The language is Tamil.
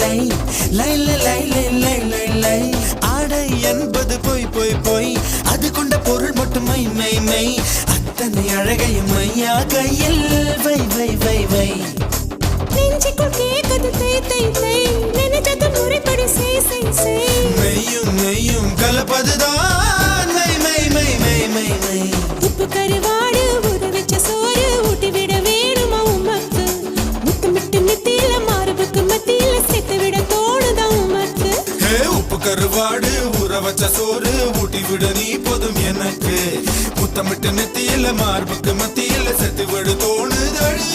லை லை லை லை லை லை லை லை ஆடை என்பது பொய் பொய் பொய் அது கொண்ட பொருள் மட்டும் மை மை மை அத்தனை அழகையும் மையா கையில் வை வை வை வை நெஞ்சுக்குள் கேக்குது தை தை தை நினைச்சது முறைப்படி செய் செய் செய் மெய்யும் மெய்யும் கலப்பதுதான் மை மை மை மை மை மை உப்பு கருவாடு ஊற வச்ச சோறு ஊட்டி விட வேணுமா உமக்கு முத்தமிட்டு நெத்தியில மார்புக்கு மத்தியில சேர்த்து விட தோணுதா உமக்கு உப்பு கருவாடு ஊற வச்ச சோறு ஊட்டி விட நீ போதும் எனக்கு முத்தமிட்டு நெத்தியில மார்புக்கு மத்தியில செத்து விடு தோணுதடி